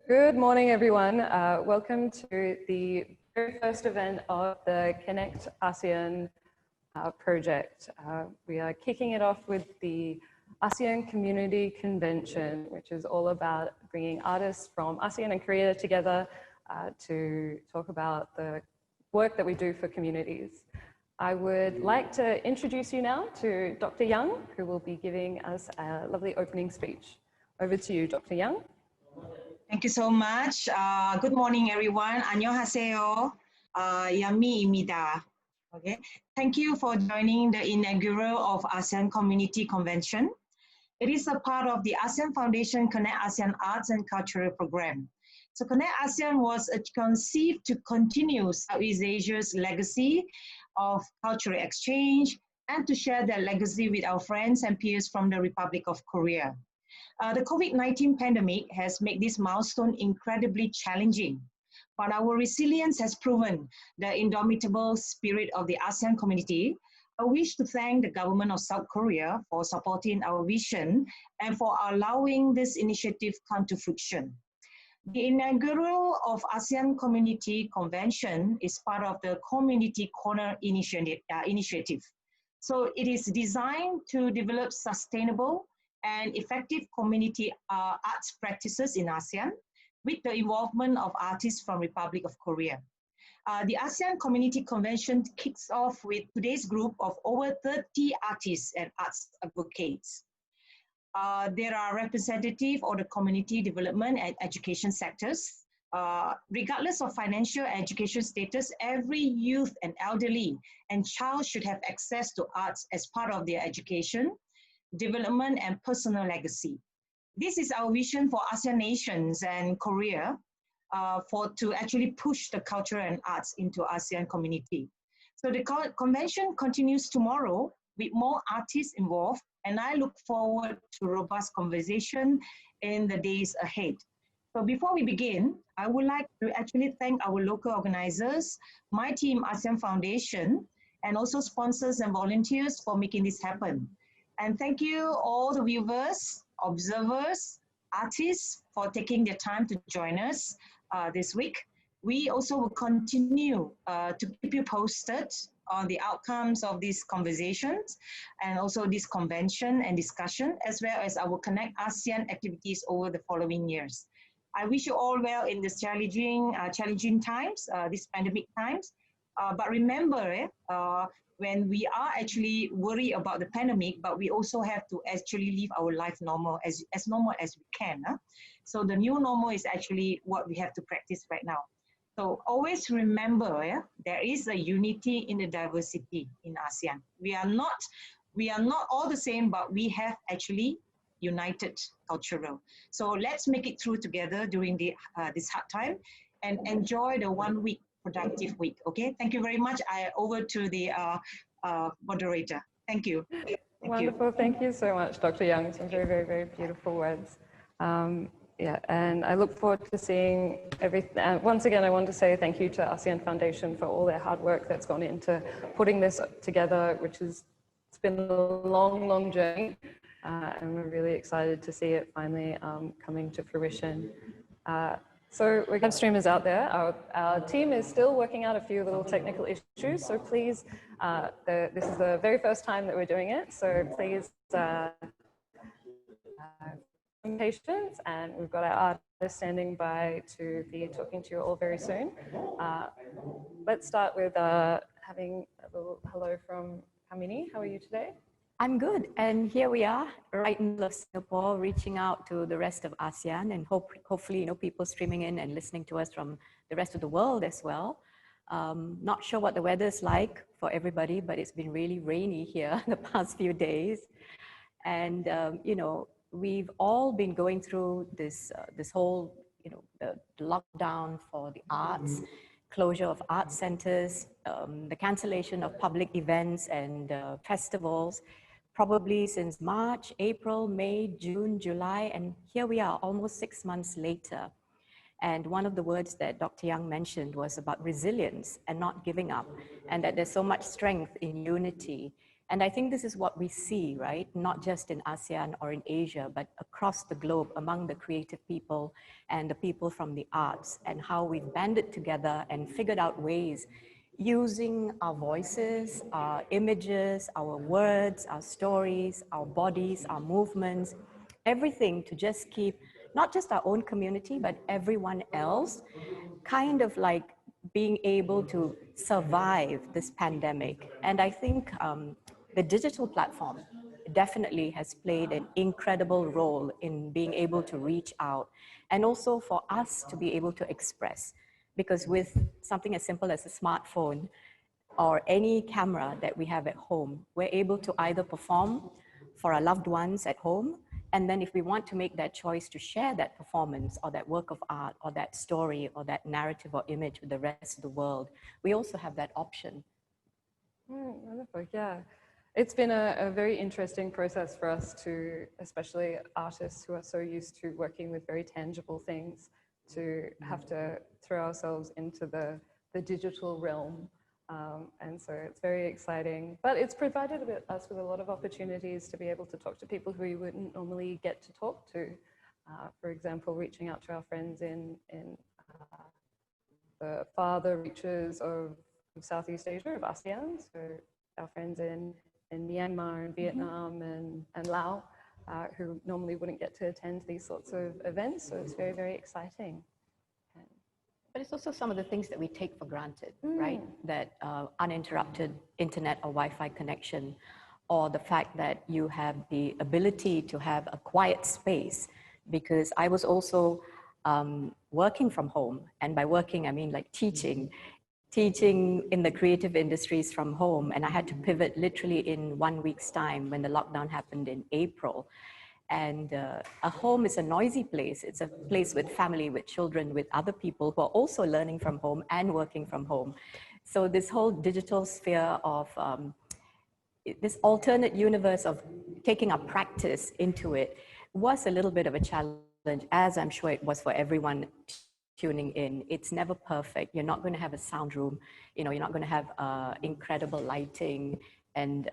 Good morning, everyone. Welcome to the very first event of the Connect ASEAN project. We are kicking it off with the ASEAN Ko-mmuniti Convention, which is all about bringing artists from ASEAN and Korea together to talk about the work that we do for communities. I would like to introduce you now to Dr. Young, who will be giving us a lovely opening speech. Over to you, Dr. Young. Thank you so much. Good morning, everyone. 안녕하세요. Yami입니다. Okay. Thank you for joining the inaugural of ASEAN Ko-mmuniti Convention. It is a part of the ASEAN Foundation Connect ASEAN Arts and Cultural Program. So Connect ASEAN was conceived to continue Southeast Asia's legacy of cultural exchange and to share that legacy with our friends and peers from the Republic of Korea. The COVID-19 pandemic has made this milestone incredibly challenging, but our resilience has proven the indomitable spirit of the ASEAN community. I wish to thank the government of South Korea for supporting our vision and for allowing this initiative come to fruition. The inaugural of ASEAN Ko-mmuniti Convention is part of the Kommuniti Corner initiative. So it is designed to develop sustainable and effective community arts practices in ASEAN with the involvement of artists from Republic of Korea. The ASEAN Ko-mmuniti Convention kicks off with today's group of over 30 artists and arts advocates. There are representatives of the community development and education sectors. Regardless of financial education status, every youth and elderly and child should have access to arts as part of their education, development and personal legacy. This is our vision for ASEAN nations and Korea to actually push the culture and arts into ASEAN community. So the convention continues tomorrow with more artists involved, and I look forward to robust conversation in the days ahead. So before we begin, I would like to actually thank our local organizers, my team, ASEAN Foundation, and also sponsors and volunteers for making this happen. And thank you all the viewers, observers, artists for taking their time to join us this week. We also will continue to keep you posted on the outcomes of these conversations and also this convention and discussion, as well as our Connect ASEAN activities over the following years. I wish you all well in this challenging times, these pandemic times. But remember, when we are actually worried about the pandemic, but we also have to actually live our life normal, as normal as we can. So the new normal is actually what we have to practice right now. So always remember, there is a unity in the diversity in ASEAN. We are not all the same, but we have actually united cultural. So let's make it through together during this hard time and enjoy the 1 week productive week. Okay, thank you very much. Over to the moderator. Thank you. Wonderful. Thank you so much, Dr. Young. Some very, very, very beautiful words. Yeah, and I look forward to seeing everything. Once again, I want to say thank you to ASEAN Foundation for all their hard work that's gone into putting this together, it's been a long, long journey. And we're really excited to see it finally coming to fruition. So we have streamers out there. Our team is still working out a few little technical issues. So please, this is the very first time that we're doing it. So please, patience, and we've got our artists standing by to be talking to you all very soon. Let's start with having a little hello from Kommuniti. How are you today? I'm good, and here we are, right in the middle of Singapore, reaching out to the rest of ASEAN, and hopefully, people streaming in and listening to us from the rest of the world as well. Not sure what the weather's like for everybody, but it's been really rainy here the past few days, and we've all been going through this whole, the lockdown for the arts, closure of art centers, the cancellation of public events and festivals, probably since March, April, May, June, July, and here we are almost 6 months later. And one of the words that Dr. Young mentioned was about resilience and not giving up, and that there's so much strength in unity. And I think this is what we see, right? Not just in ASEAN or in Asia, but across the globe among the creative people and the people from the arts, and how we've banded together and figured out ways using our voices, our images, our words, our stories, our bodies, our movements, everything to just keep not just our own community, but everyone else kind of like being able to survive this pandemic. And I think the digital platform definitely has played an incredible role in being able to reach out and also for us to be able to express. Because with something as simple as a smartphone or any camera that we have at home, we're able to either perform for our loved ones at home, and then if we want to make that choice to share that performance or that work of art or that story or that narrative or image with the rest of the world, we also have that option. Wonderful, yeah. It's been a very interesting process for us to, especially artists who are so used to working with very tangible things, to have to throw ourselves into the digital realm. And so it's very exciting, but it's provided us with a lot of opportunities to be able to talk to people who you wouldn't normally get to talk to. For example, reaching out to our friends in the farther reaches of Southeast Asia, of ASEAN, so our friends in Myanmar and Vietnam and Laos, who normally wouldn't get to attend these sorts of events. So it's very, very exciting. But it's also some of the things that we take for granted, right? That uninterrupted internet or Wi-Fi connection, or the fact that you have the ability to have a quiet space. Because I was also working from home, and by working, I mean like teaching in the creative industries from home. And I had to pivot literally in 1 week's time when the lockdown happened in April. And a home is a noisy place. It's a place with family, with children, with other people who are also learning from home and working from home. So this whole digital sphere of this alternate universe of taking a practice into it was a little bit of a challenge, as I'm sure it was for everyone tuning in. It's never perfect. You're not going to have a sound room. You know, you're not going to have incredible lighting and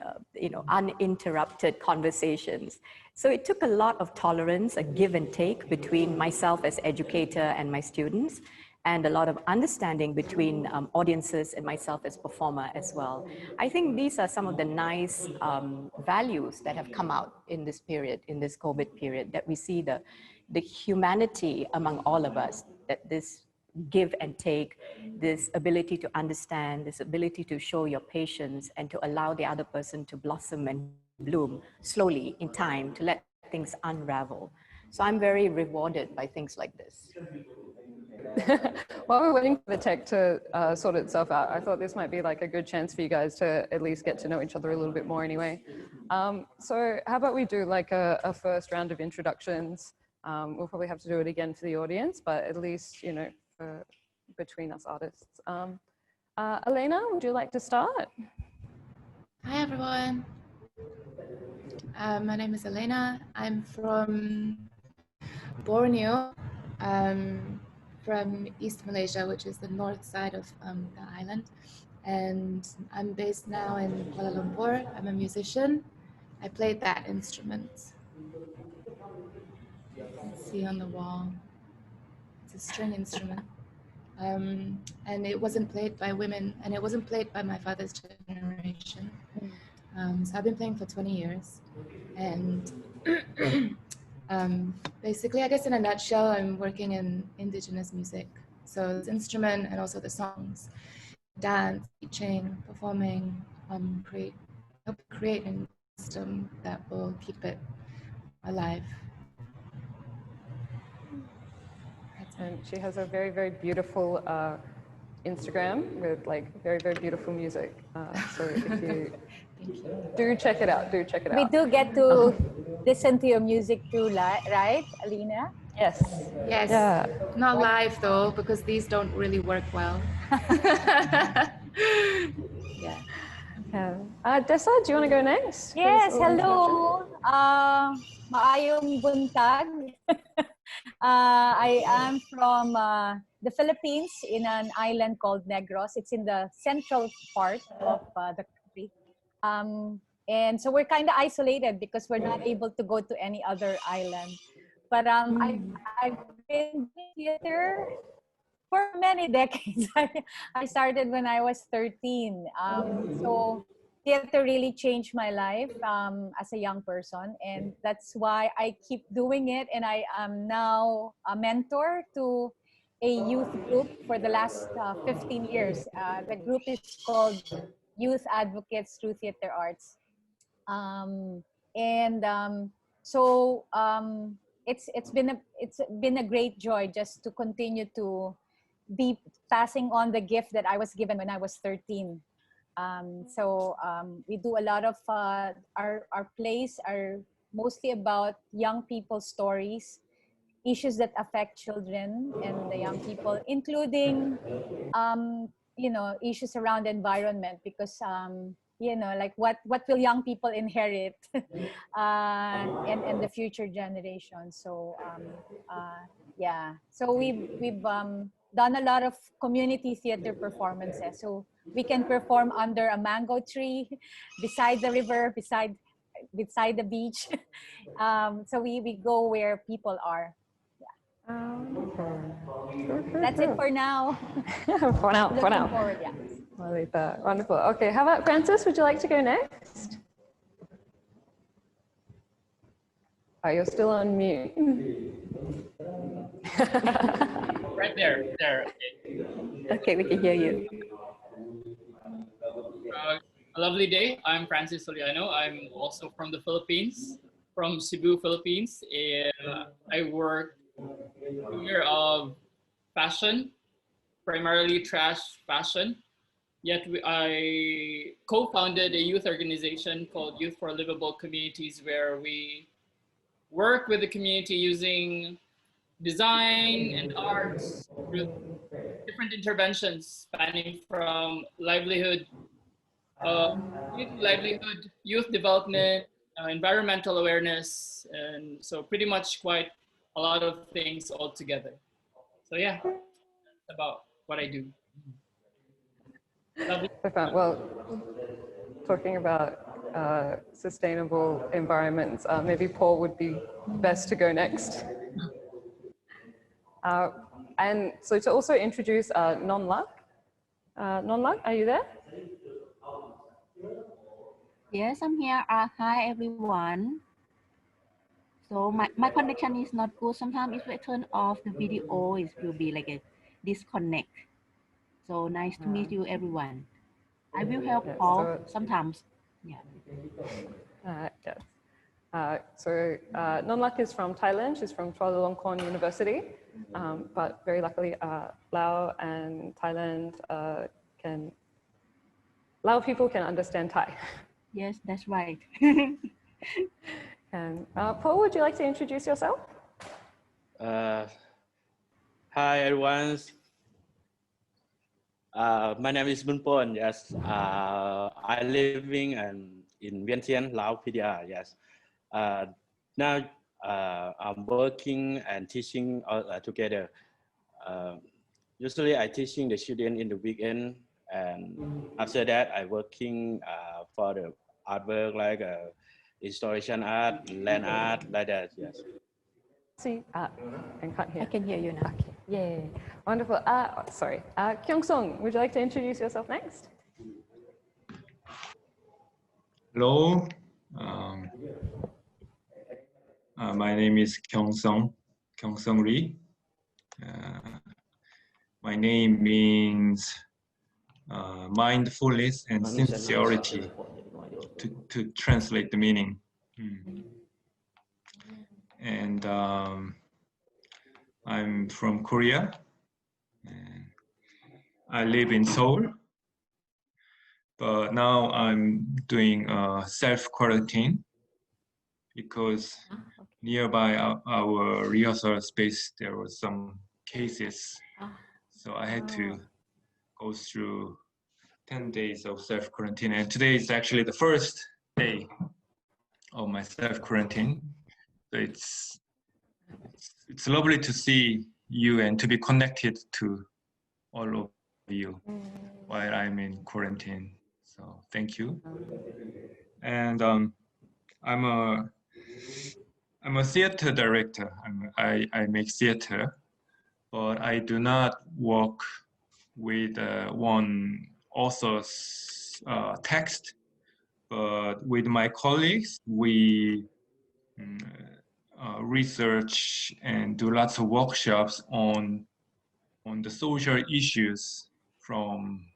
uninterrupted conversations. So it took a lot of tolerance, a give and take between myself as educator and my students, and a lot of understanding between audiences and myself as performer as well. I think these are some of the nice values that have come out in this period, in this COVID period, that we see the humanity among all of us, that this give and take, this ability to understand, this ability to show your patience and to allow the other person to blossom and bloom slowly in time, to let things unravel. So I'm very rewarded by things like this. While we're waiting for the tech to sort itself out, I thought this might be like a good chance for you guys to at least get to know each other a little bit more anyway. So how about we do like a first round of introductions? We'll probably have to do it again for the audience, but at least, you know, between us artists. Elena, would you like to start? Hi everyone. My name is Elena. I'm from Borneo, from East Malaysia, which is the north side of the island. And I'm based now in Kuala Lumpur. I'm a musician. I play that instrument. You can see on the wall. It's a string instrument. And it wasn't played by women, and it wasn't played by my father's generation. So I've been playing for 20 years. And basically, I guess in a nutshell, I'm working in indigenous music. So this instrument and also the songs, dance, teaching, performing, help create a system that will keep it alive. And she has a very, very beautiful Instagram with like very, very beautiful music. So if you do check it out, do check it out. We do get to listen to your music too, right, Alina? Yes. Yes. Yeah. Not live though, because these don't really work well. Yeah. Dessa, do you want to go next? Yes, hello. Maayong buntag. I am from the Philippines in an island called Negros. It's in the central part of the country. And so we're kind of isolated because we're not able to go to any other island. But I've been in theater for many decades. I started when I was 13. So theater really changed my life as a young person. And that's why I keep doing it. And I am now a mentor to a youth group for the last 15 years. The group is called Youth Advocates Through Theater Arts. Um, and so it's been a great joy just to continue to be passing on the gift that I was given when I was 13. We do a lot of our plays are mostly about young people's stories, issues that affect children and the young people, including issues around environment, because like what will young people inherit and the future generation. So yeah, so we've done a lot of community theater performances. So we can perform under a mango tree, beside the river, beside the beach. So we go where people are. That's it for now. For now. Looking forward, yeah. Malita, wonderful. Okay, how about Francis? Would you like to go next? Oh, you're still on mute. Right there. Okay, we can hear you. A lovely day. I'm Francis Soliano. I'm also from the Philippines, from Cebu, Philippines. I work in the area of fashion, primarily trash fashion. Yet I co-founded a youth organization called Youth for Livable Communities, where we work with the community using design and arts through different interventions spanning from livelihood, youth development, environmental awareness, and so pretty much quite a lot of things all together. So yeah, that's about what I do. Lovely. Well, talking about sustainable environments, maybe Paul would be best to go next. And so to also introduce Non-Luck. Non-Luck, are you there? Yes, I'm here. Hi, everyone. So my connection is not good. Sometimes if I turn off the video, it will be like a disconnect. So nice to meet you, everyone. I will help Paul sometimes. Yeah. Yes. Non-Luck is from Thailand. She's from Chulalongkorn University. But very luckily, Lao and Thailand Lao people can understand Thai. Yes, that's right. And Paul, would you like to introduce yourself? Hi, everyone. My name is Bunpon. Yes, I living in Vientiane, Laos, PDR. Yes. Now I'm working and teaching together. Usually I teaching the students in the weekend, and after that I working for the artwork like installation art, land art, like that. Yes. See, I can't hear. I can hear you now. Okay. Yay. Wonderful. Sorry. Kyung Sung, would you like to introduce yourself next? Hello. My name is Kyung Sung Ri. My name means mindfulness and sincerity, to translate the meaning. And I'm from Korea. And I live in Seoul, but now I'm doing self-quarantine because nearby our rehearsal space there were some cases. So I had to go through 10 days of self-quarantine, and today is actually the first day of my self-quarantine. So it's lovely to see you and to be connected to all of you while I'm in quarantine. So thank you. and I'm a theater director. I make theater, but I do not work with one author's text. But with my colleagues, we research and do lots of workshops on the social issues from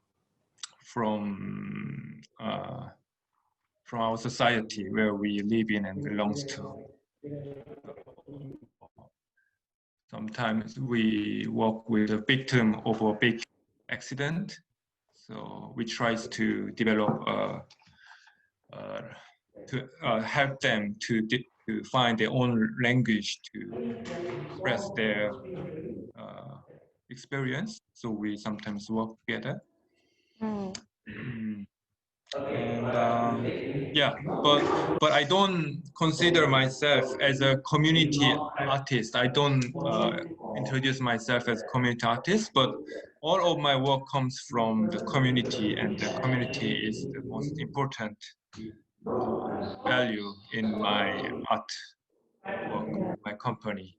our society where we live in and belongs to. Sometimes we work with a victim of a big accident, so we try to develop to help them to find their own language to express their experience. So we sometimes work together. And yeah, but I don't consider myself as a community artist. I don't introduce myself as community artist, but all of my work comes from the community, and the community is the most important value in my art work, my company.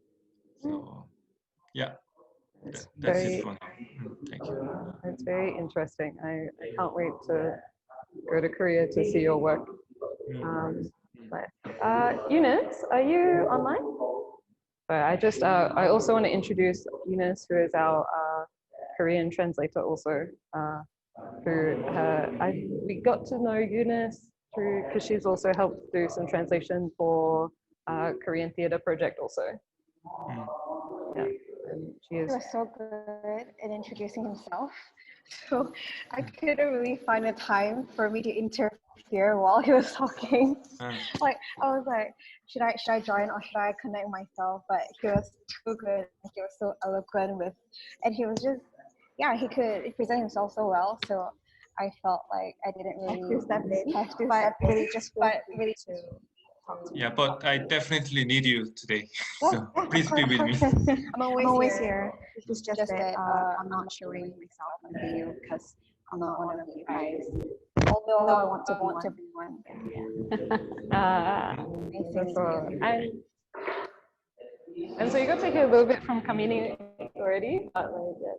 So yeah, that's it for now. Thank you. It's very interesting. I can't wait to go to Korea to see your work. Eunice, are you online? Sorry, I also want to introduce Eunice, who is our Korean translator also. We got to know Eunice through, because she's also helped do some translation for Korean theater project also. Yeah, and she is. He was so good in introducing himself. So I couldn't really find a time for me to interfere while he was talking. Like I was like, should I join or should I connect myself? But he was too good. He was so eloquent and he was just, yeah, he could present himself so well. So I felt like I didn't really have to step in. Yeah, but I definitely need you today. So please be with me. I'm always here. It's just that I'm not showing myself on the video because I'm not one of you guys. Although I want to be one. And so you got to hear a little bit from Kommuniti already, but yes.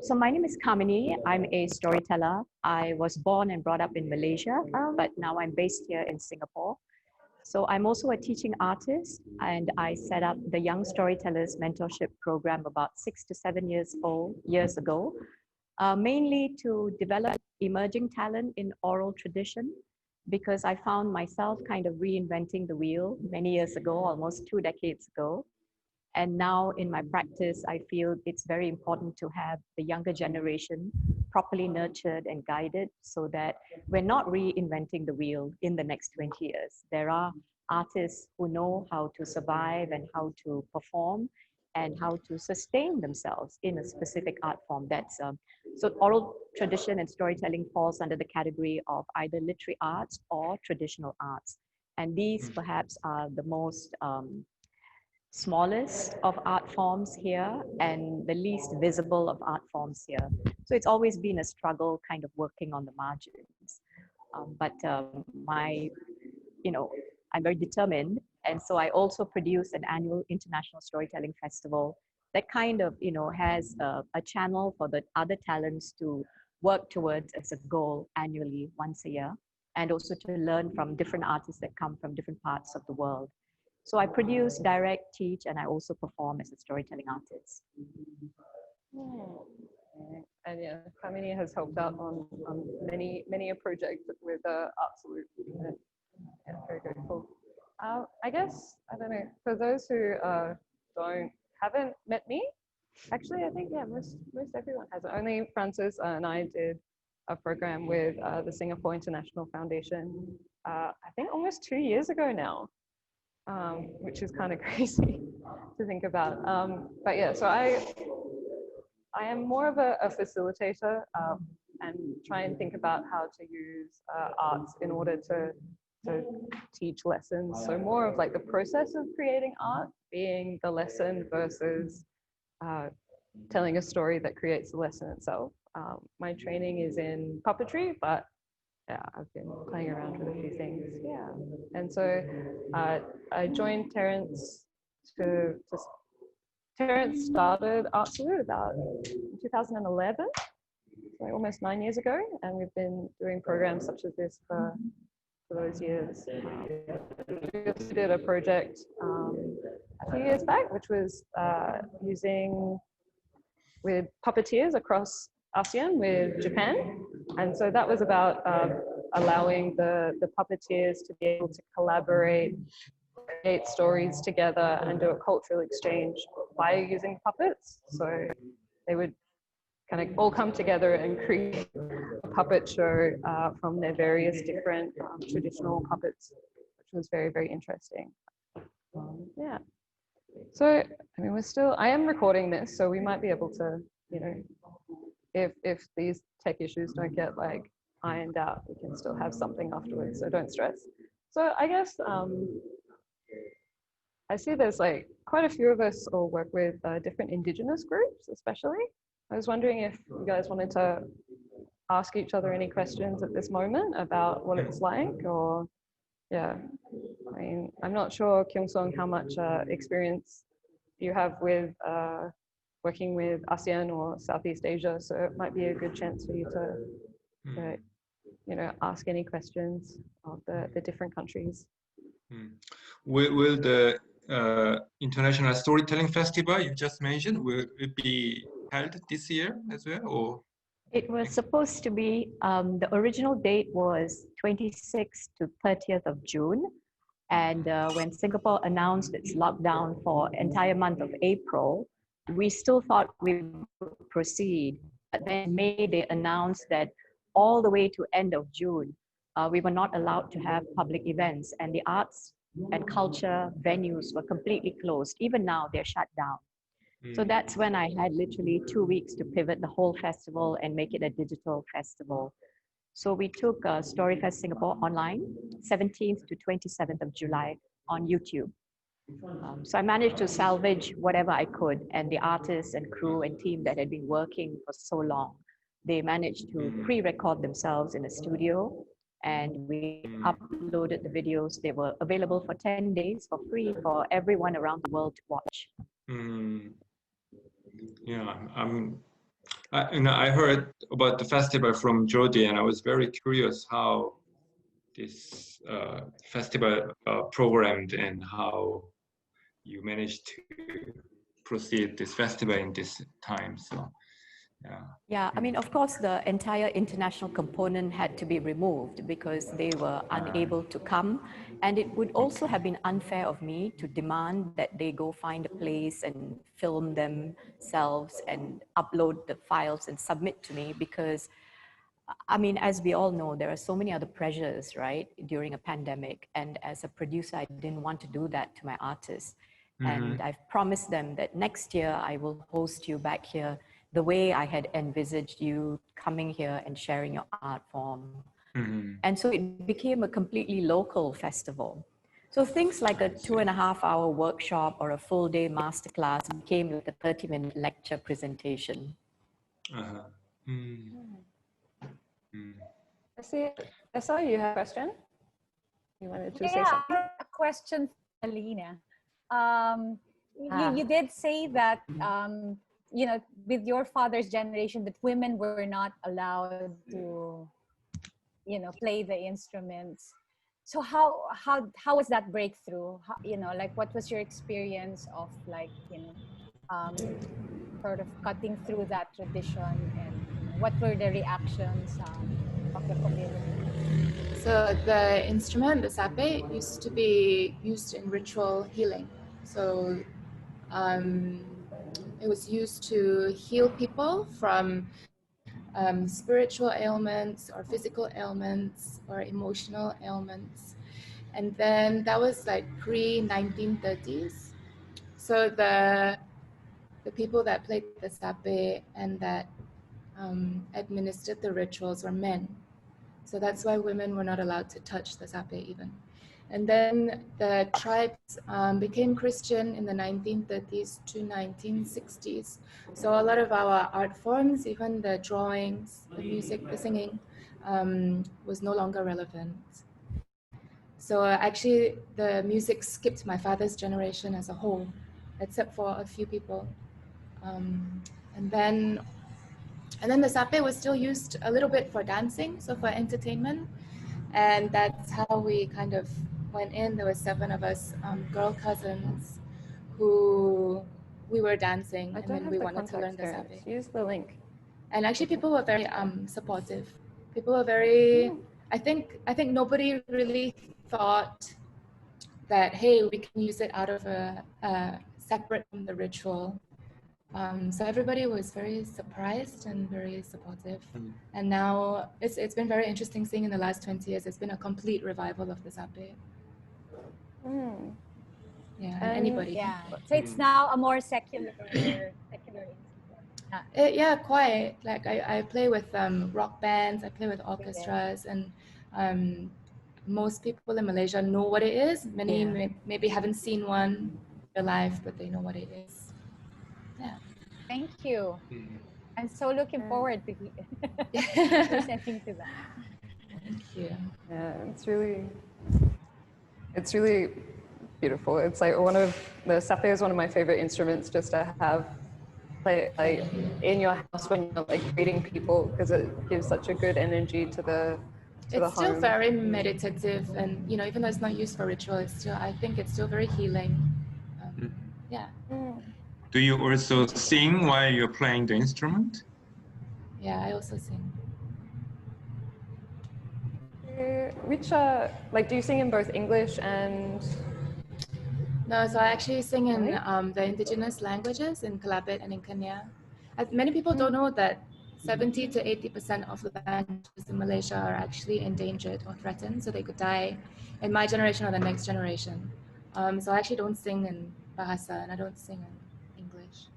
So my name is Kommuniti. I'm a storyteller. I was born and brought up in Malaysia, but now I'm based here in Singapore. So I'm also a teaching artist, and I set up the Young Storytellers Mentorship Program about 6 to 7 years ago, mainly to develop emerging talent in oral tradition, because I found myself kind of reinventing the wheel many years ago, almost 2 decades ago. And now in my practice, I feel it's very important to have the younger generation properly nurtured and guided so that we're not reinventing the wheel in the next 20 years. There are artists who know how to survive and how to perform and how to sustain themselves in a specific art form. So oral tradition and storytelling falls under the category of either literary arts or traditional arts. And these perhaps are the most smallest of art forms here and the least visible of art forms here. So it's always been a struggle kind of working on the margins. I'm very determined. And so I also produce an annual international storytelling festival that kind of, has a channel for the other talents to work towards as a goal annually once a year, and also to learn from different artists that come from different parts of the world. So I produce, direct, teach, and I also perform as a storytelling artist. And yeah, Kommuniti has helped out on many a project with Artsolute. Yeah, very grateful. I guess, I don't know, for those who haven't met me, actually, I think, yeah, most everyone has. Only Francis and I did a program with the Singapore International Foundation, I think almost 2 years ago now. Which is kind of crazy to think about. But yeah, so I am more of a facilitator and try and think about how to use arts in order to teach lessons. So more of like the process of creating art being the lesson versus telling a story that creates the lesson itself. My training is in puppetry, but yeah, I've been playing around with a few things. Yeah, and so I joined Terence Terence started Artsolute about 2011, like almost 9 years ago, and we've been doing programs such as this for those years. We also did a project a few years back, which was using with puppeteers across ASEAN with Japan. And so that was about allowing the puppeteers to be able to collaborate, create stories together and do a cultural exchange by using puppets. So they would kind of all come together and create a puppet show from their various different traditional puppets, which was very, very interesting. Yeah. So, I mean, I am recording this, so we might be able to, you know, if these tech issues don't get like ironed out, we can still have something afterwards, so don't stress. So I guess I see there's like quite a few of us all work with different Indigenous groups, especially. I was wondering if you guys wanted to ask each other any questions at this moment about what it's like, or yeah. I mean, I'm not sure, Kyung Song, how much experience you have with working with ASEAN or Southeast Asia, so it might be a good chance for you to you know, ask any questions of the different countries. Will the International Storytelling Festival you just mentioned, will it be held this year as well, or? It was supposed to be, the original date was 26th to 30th of June. And when Singapore announced its lockdown for entire month of April, we still thought we would proceed. But then in May, they announced that all the way to end of June, we were not allowed to have public events, and the arts and culture venues were completely closed. Even now, they're shut down. So that's when I had literally 2 weeks to pivot the whole festival and make it a digital festival. So we took Storyfest Singapore online, 17th to 27th of July on YouTube. So I managed to salvage whatever I could, and the artists and crew and team that had been working for so long, they managed to pre-record themselves in a studio, and we uploaded the videos. They were available for 10 days for free for everyone around the world to watch. Yeah, I heard about the festival from Jodi, and I was very curious how this festival programmed and how you managed to proceed this festival in this time. So, yeah. Yeah, I mean, of course, the entire international component had to be removed because they were unable to come. And it would also have been unfair of me to demand that they go find a place and film themselves and upload the files and submit to me, because, I mean, as we all know, there are so many other pressures, right, during a pandemic. And as a producer, I didn't want to do that to my artists. And I've promised them that next year I will host you back here the way I had envisaged you coming here and sharing your art form. And so it became a completely local festival. So things like a 2.5-hour workshop or a full day masterclass became like a 30-minute lecture presentation. I saw you have a question. You wanted to say something? A question for Alina. You did say that, you know, with your father's generation, that women were not allowed to, you know, play the instruments. So how was that breakthrough? How, you know, like, what was your experience of, like, you know, sort of cutting through that tradition, and what were the reactions of the community? So the instrument, the sape, used to be used in ritual healing. So it was used to heal people from spiritual ailments or physical ailments or emotional ailments. And then that was like pre-1930s. So the people that played the sape and that administered the rituals were men. So that's why women were not allowed to touch the sape even. And then the tribes became Christian in the 1930s to 1960s. So a lot of our art forms, even the drawings, the music, the singing, was no longer relevant. So actually, the music skipped my father's generation as a whole, except for a few people. And then the sape was still used a little bit for dancing, so for entertainment. And that's how we kind of went in. There were 7 of us, girl cousins, who we were dancing, and then we wanted to learn the sape. Use the link. And actually, people were very supportive. People were very. I think nobody really thought that, hey, we can use it out of a separate from the ritual. So everybody was very surprised and very supportive. And now it's been very interesting seeing in the last 20 years, it's been a complete revival of the sape. Yeah, and anybody. Yeah, so it's now a more secular yeah, quite. Like I play with rock bands, I play with orchestras, and most people in Malaysia know what it is. Many maybe haven't seen one in their life, but they know what it is. Yeah. Thank you. I'm so looking forward to presenting to that. Thank you. Yeah, it's really beautiful. It's like the sape is one of my favorite instruments just to have play like in your house when you're like greeting people, because it gives such a good energy to the It's still home. very meditative, and even though it's not used for ritual, I think it's still very healing. Yeah. Do you also sing while you're playing the instrument? Yeah, I also sing. Which do you sing in both English and? No, so I actually sing in the indigenous languages in Kelabit and in Kenya. Many people don't know that 70 to 80% of the languages in Malaysia are actually endangered or threatened, so they could die in my generation or the next generation. So I actually don't sing in Bahasa, and I don't sing in English.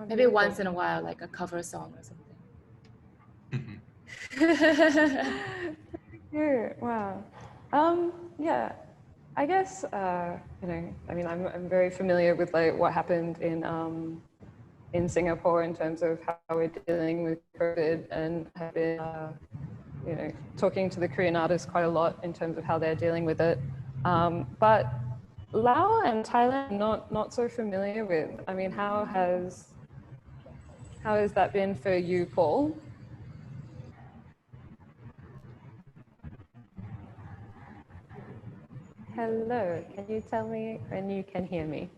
Maybe once in a while, like a cover song or something. Wow. Yeah. I guess I mean, I'm very familiar with like what happened in Singapore in terms of how we're dealing with COVID, and have been talking to the Korean artists quite a lot in terms of how they're dealing with it. But Laos and Thailand, not so familiar with. I mean, how has that been for you, Paul? Hello, can you tell me when you can hear me?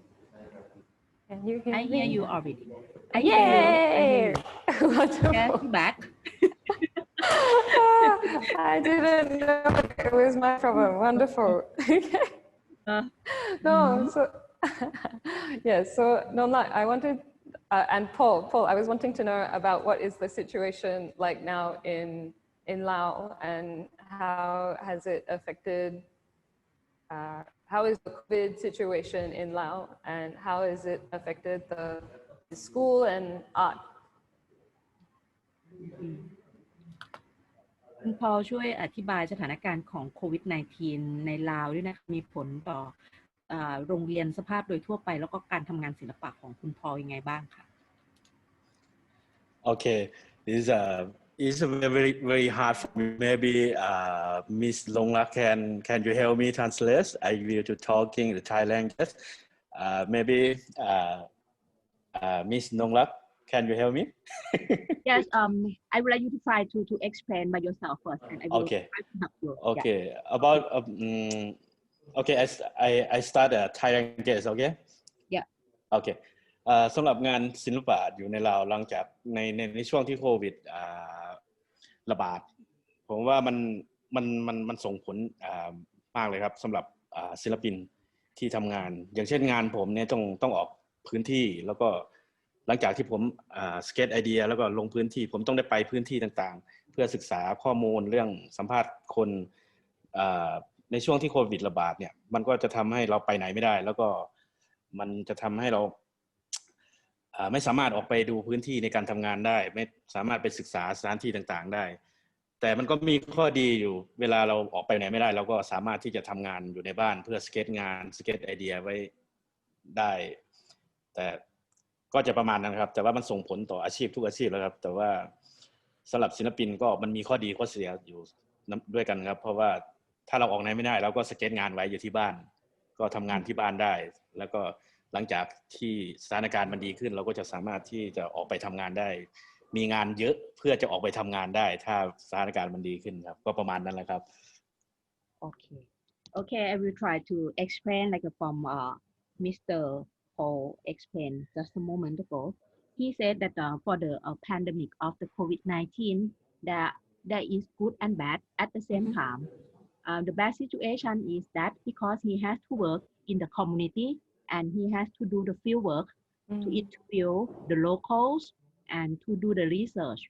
Can you hear me? I hear you already. Yay! Wonderful. Yes, back. I didn't know it was my problem. Wonderful. No, so yes, so I wanted, and Paul, I was wanting to know about what is the situation like now in Laos, and how has it affected, how is the COVID situation in Laos, and how has it affected the school and art? คุณพอช่วยอธิบายสถานการณ์ของโควิด -19 ในลาวด้วยนะคะมีผลต่อโรงเรียนสภาพโดยทั่วไปแล้วก็การทำงานศิลปะของคุณพอยังไงบ้างคะ Okay, this is very very hard for me. Maybe Miss Longla can you help me translate? I will to talking the Thai language. Maybe Miss Longla, can you help me? Yes, I would like you to try to explain by yourself first, and I will try to help you. Okay, about okay, I start Thai language. Okay. Yeah. Okay. สำหรับงานศิลปะอยู่ในลาวหลังจากในช่วงที่โควิดระบาดผมว่ามันส่งผลมากเลยครับสำหรับศิลปินที่ทำงานอย่างเช่นงานผมเนี่ยต้องออกพื้นที่แล้วก็หลังจากที่ผมสเก็ตไอเดียแล้วก็ลงพื้นที่ผมต้องได้ไปพื้นที่ต่างๆเพื่อศึกษาข้อมูลเรื่องสัมภาษณ์คนในช่วงที่โควิดระบาดเนี่ยมันก็จะทำให้เราไปไหนไม่ได้แล้วก็มันจะทำให้เราไม่สามารถออกไปดูพื้นที่ในการทำงานได้ไม่สามารถไปศึกษาสถานที่ต่างๆได้แต่มันก็มีข้อดีอยู่เวลาเราออกไปไหนไม่ได้เราก็สามารถที่จะทำงานอยู่ในบ้านเพื่อสเก็ตงานสเก็ตไอเดียไว้ได้แต่ก็จะประมาณนั้นครับแต่ว่ามันส่งผลต่ออาชีพทุกอาชีพแล้วครับแต่ว่า สำหรับศิลปินก็มันมีข้อดีข้อเสียอยู่ด้วยกันครับเพราะว่าถ้าเราออกไหนไม่ได้เราก็สเก็ตงานไว้อยู่ที่บ้านก็ทำงานที่บ้านได้แล้วก็หลังจากที่สถานการณ์มันดีขึ้นเราก็จะสามารถที่จะออกไปทำงานได้มีงานเยอะเพื่อจะออกไปทำงานได้ถ้าสถานการณ์มันดีขึ้นครับก็ประมาณนั้นแหละครับ Okay, I will try to explain like from Mr. Paul explained just a moment ago. He said that for the pandemic of the COVID-19, that there is good and bad at the same time. The bad situation is that because he has to work in the community and he has to do the field work to interview the locals and to do the research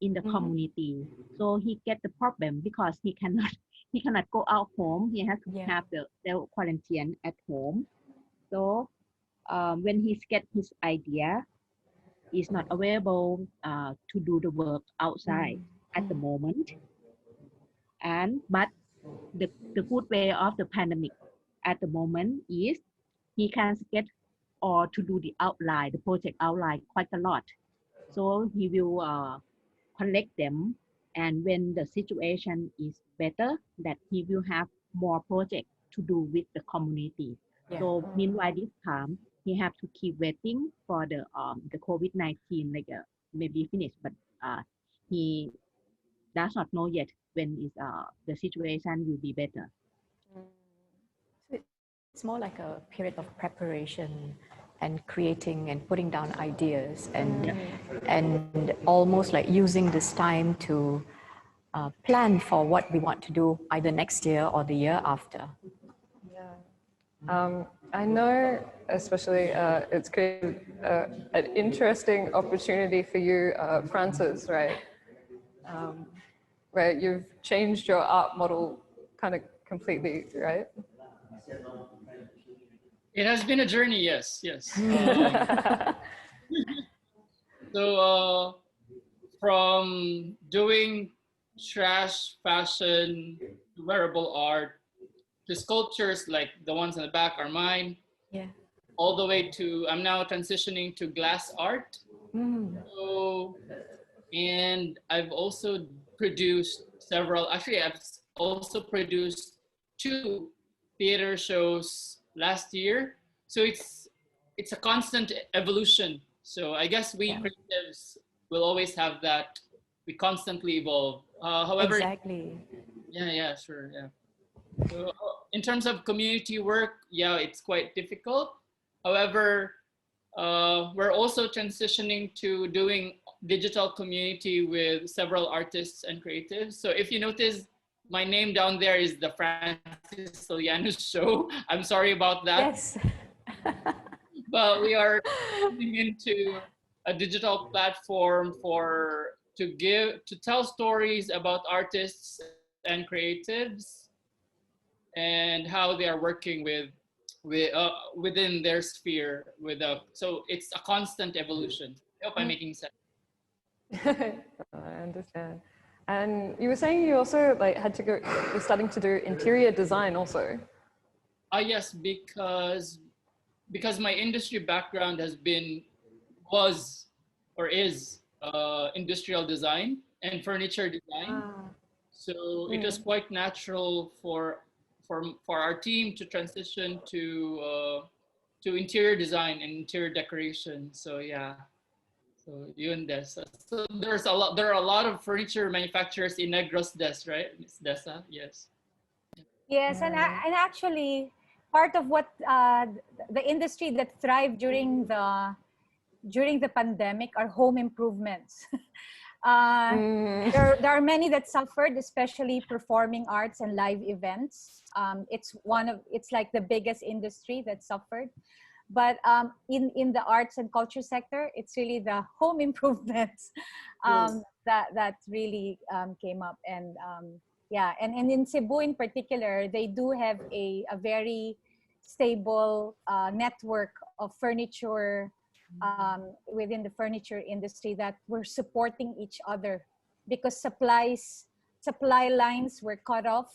in the community. So he get the problem because he cannot go out home. He has to have the self quarantine at home. So when he get his idea, is not available to do the work outside at the moment. But the good way of the pandemic at the moment is he can get or to do the outline, the project outline quite a lot. So he will collect them, and when the situation is better, that he will have more projects to do with the community. So meanwhile this time he have to keep waiting for the COVID-19 like maybe finish, but he does not know yet when is the situation will be better. It's more like a period of preparation and creating and putting down ideas and almost like using this time to plan for what we want to do either next year or the year after. I know, especially, it's created an interesting opportunity for you, Francis, right? Right, you've changed your art model kind of completely, right? It has been a journey, yes. So from doing trash fashion, wearable art, the sculptures like the ones in the back are mine. All the way to, I'm now transitioning to glass art. So, and I've also produced several, actually I've also produced 2 theater shows last year. So it's a constant evolution. So I guess we creatives will always have that, we constantly evolve. However, exactly. Sure. So in terms of community work, it's quite difficult. However, we're also transitioning to doing digital community with several artists and creatives. So if you notice, my name down there is the Francis Soliano Show. I'm sorry about that. Yes. But we are moving into a digital platform to tell stories about artists and creatives and how they are working within their sphere. So it's a constant evolution. I hope I'm making sense. I understand. And you were saying you also you're starting to do interior design also. Yes, because my industry background was or is industrial design and furniture design. So it was quite natural for our team to transition to interior design and interior decoration. So so yun des. So there are a lot of furniture manufacturers in Negros Des, right, Ms. Dessa? Yes. Yes, and actually part of what the industry that thrived during the pandemic are home improvements. There are many that suffered, especially performing arts and live events. It's like the biggest industry that suffered. But in the arts and culture sector, it's really the home improvements that really came up. And and in Cebu in particular, they do have a very stable network of furniture within the furniture industry that were supporting each other because supply lines were cut off.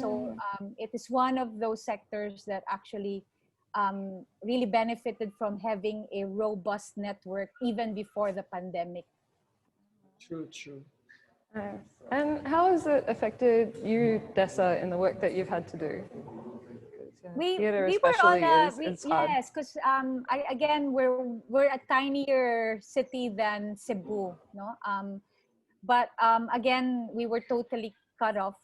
So it is one of those sectors that actually really benefited from having a robust network even before the pandemic. True, true. Nice. And how has it affected you, Dessa, in the work that you've had to do? Theater we were on especially is hard. yes, because again we're a tinier city than Cebu, no. But again we were totally cut off.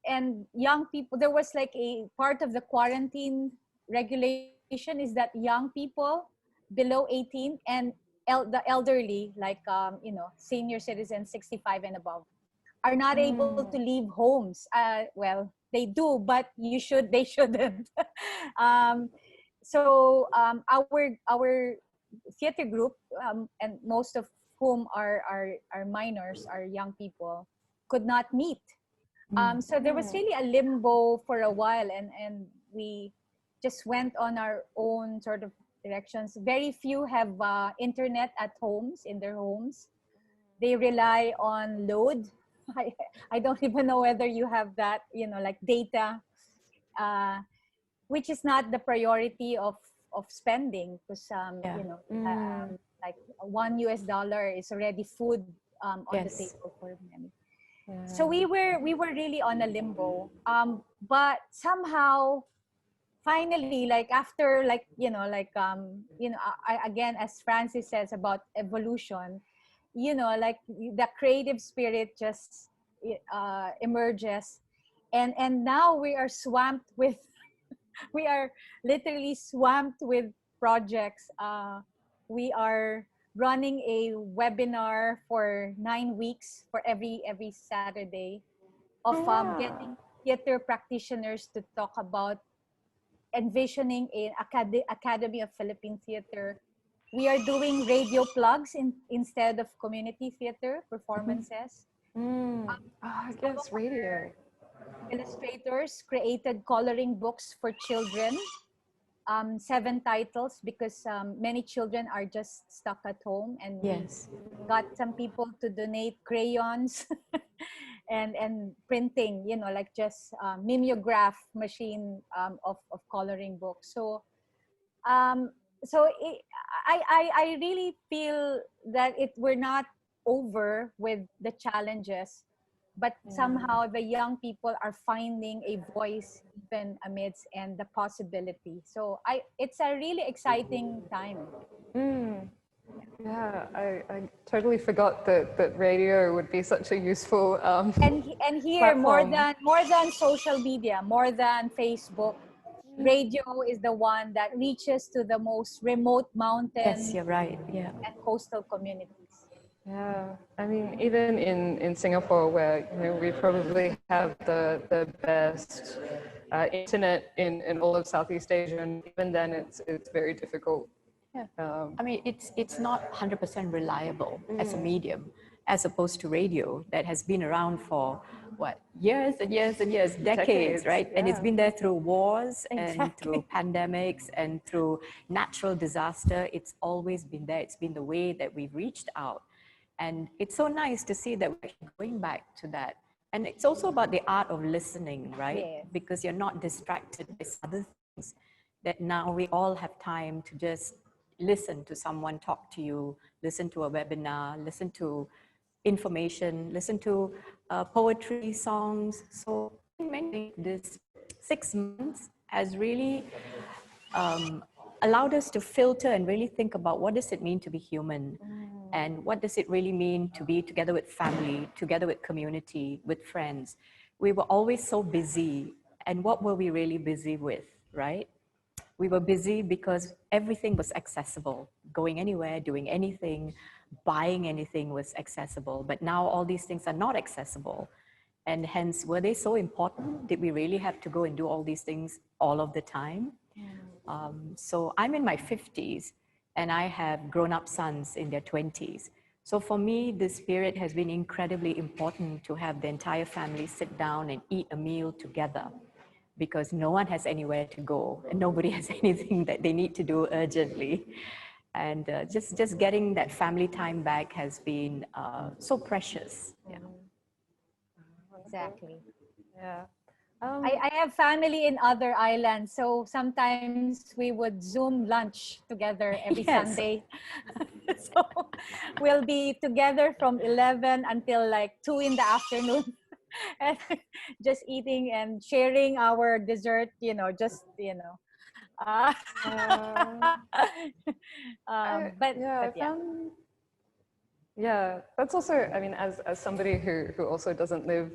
And young people, there was like a part of the quarantine regulation is that young people below 18 and the elderly, like senior citizens 65 and above, are not able to leave homes. Well, they do, but they shouldn't. Our theater group, and most of whom are minors, are young people, could not meet. So there was really a limbo for a while, and we just went on our own sort of directions. Very few have internet at homes, in their homes. They rely on load. I don't even know whether you have that, like data, which is not the priority of spending, because like $1 is already food on the table for many. Yeah. So we were really on a limbo, but somehow, finally, like after again, as Francis says about evolution, like the creative spirit just emerges, and now we are swamped with we are literally swamped with projects. We are running a webinar for 9 weeks for every Saturday of getting theater practitioners to talk about envisioning an Academy of Philippine Theater. We are doing radio plugs instead of community theater performances. I guess radio. Illustrators created coloring books for children. 7 titles, because many children are just stuck at home, and got some people to donate crayons and printing, like just mimeograph machine of coloring books. So I really feel that we're not over with the challenges, but somehow the young people are finding a voice even amidst and the possibility. So it's a really exciting time. Yeah, I totally forgot that radio would be such a useful and here platform. more than social media, more than Facebook, radio is the one that reaches to the most remote mountains. Yes, you're right. Yeah. And coastal communities. Yeah, I mean, even in Singapore, where we probably have the best internet in all of Southeast Asia, and even then, it's very difficult. Yeah. I mean, it's not 100% reliable as a medium, as opposed to radio that has been around for years and years and years, decades, right? And it's been there through wars and through pandemics and through natural disaster. It's always been there. It's been the way that we've reached out. And it's so nice to see that we're going back to that. And it's also about the art of listening, right? Yes. Because you're not distracted by other things, that now we all have time to just listen to someone talk to you, listen to a webinar, listen to information, listen to poetry, songs. So many, this 6 months has really allowed us to filter and really think about what does it mean to be human, and what does it really mean to be together with family, together with community, with friends. We were always so busy, and what were we really busy with, right? We were busy because everything was accessible. Going anywhere, doing anything, buying anything was accessible. But now all these things are not accessible. And hence, were they so important? Did we really have to go and do all these things all of the time? So I'm in my 50s, and I have grown-up sons in their 20s. So for me, this period has been incredibly important to have the entire family sit down and eat a meal together, because no one has anywhere to go and nobody has anything that they need to do urgently. And just getting that family time back has been so precious. Yeah. Exactly. Yeah. I have family in other islands, so sometimes we would Zoom lunch together every Sunday. So we'll be together from 11 until like 2 in the afternoon, and just eating and sharing our dessert. Uh, but I yeah. found, yeah, that's also, I mean, as somebody who also doesn't live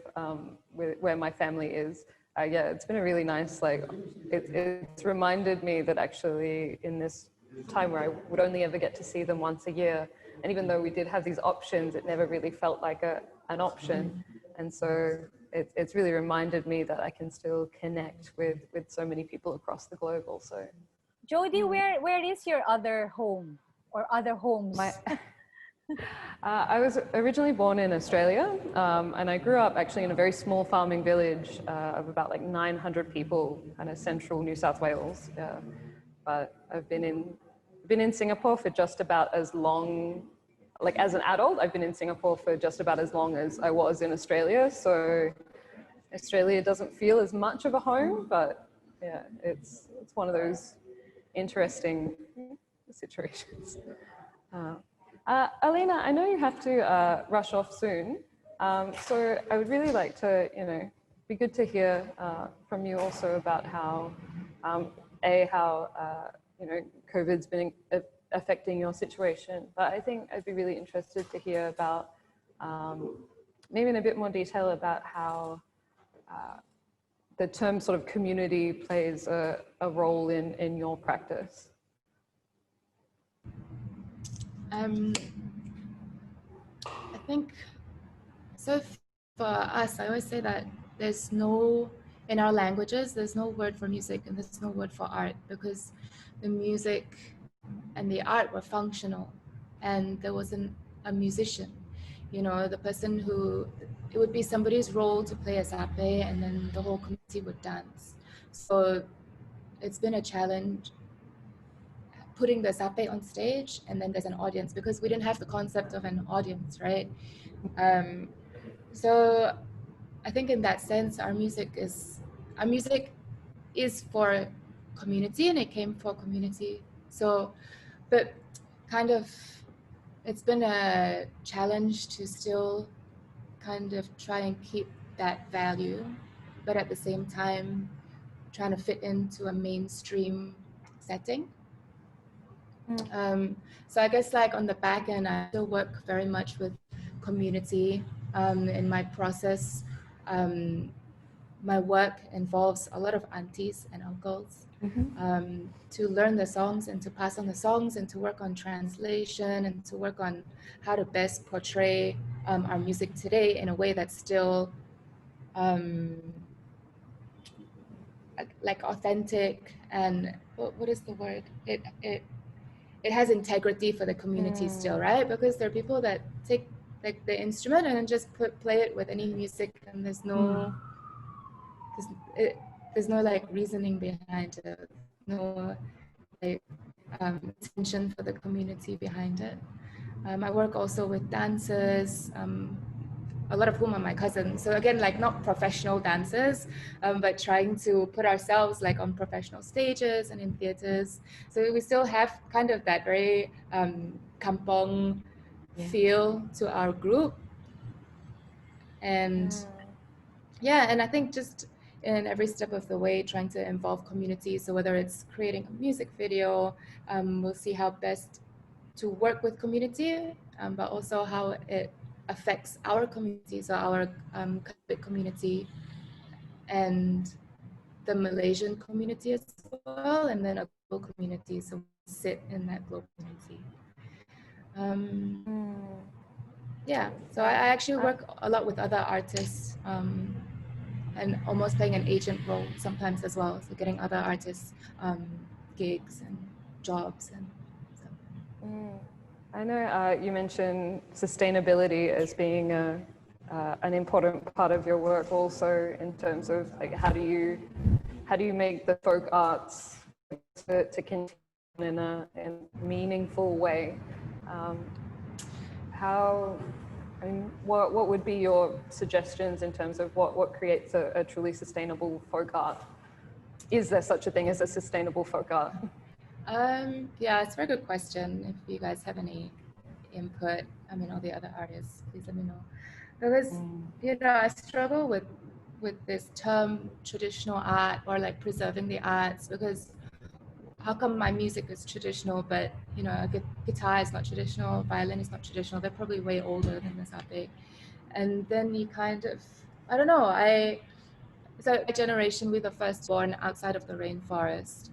where my family is, yeah, it's been a really nice, like, it's reminded me that actually in this time where I would only ever get to see them once a year, and even though we did have these options, it never really felt like an option. And so it's really reminded me that I can still connect with so many people across the globe also. Jodi, where is your other home or other homes? I was originally born in Australia, and I grew up actually in a very small farming village of about like 900 people, kind of central New South Wales. But I've been in Singapore for just about as long, like as an adult, I've been in Singapore for just about as long as I was in Australia. So Australia doesn't feel as much of a home, but yeah, it's one of those interesting situations. Alina, I know you have to rush off soon, so I would really like to, be good to hear from you also about how, COVID's been affecting your situation. But I think I'd be really interested to hear about, maybe in a bit more detail about how the term sort of community plays a role in your practice. I think, so for us, I always say that in our languages, there's no word for music and there's no word for art, because the music and the art were functional and there wasn't a musician. The person it would be somebody's role to play a sape and then the whole community would dance. So it's been a challenge putting the sape on stage and then there's an audience, because we didn't have the concept of an audience, right? So I think in that sense, our music is for community and it came for community. So, but kind of, it's been a challenge to still kind of try and keep that value, but at the same time, trying to fit into a mainstream setting. So I guess like on the back end, I still work very much with community in my process. My work involves a lot of aunties and uncles to learn the songs and to pass on the songs and to work on translation and to work on how to best portray our music today in a way that's still like authentic and what is the word? It has integrity for the community still, right? Because there are people that take like the instrument and then just play it with any music, and there's no like reasoning behind it, no like intention for the community behind it. I work also with dancers, a lot of whom are my cousins. So again, like not professional dancers, but trying to put ourselves like on professional stages and in theaters. So we still have kind of that very kampong feel to our group. And yeah, and I think just in every step of the way, trying to involve community. So whether it's creating a music video, we'll see how best to work with community, but also how it affects our community, so our community and the Malaysian community as well, and then a global community, so we sit in that global community. Yeah, so I actually work a lot with other artists and almost playing an agent role sometimes as well, so getting other artists gigs and jobs and stuff. I know you mentioned sustainability as being an important part of your work also, in terms of like how do you make the folk arts to continue in a meaningful way. How I mean, what would be your suggestions in terms of what creates a truly sustainable folk art? Is there such a thing as a sustainable folk art? Yeah, it's a very good question. If you guys have any input, I mean, all the other artists, please let me know. Because, you know, I struggle with this term traditional art or like preserving the arts, because how come my music is traditional, but, you know, guitar is not traditional, violin is not traditional, they're probably way older than this, aren't they? And then you kind of, I don't know, so my generation, we're the first born outside of the rainforest,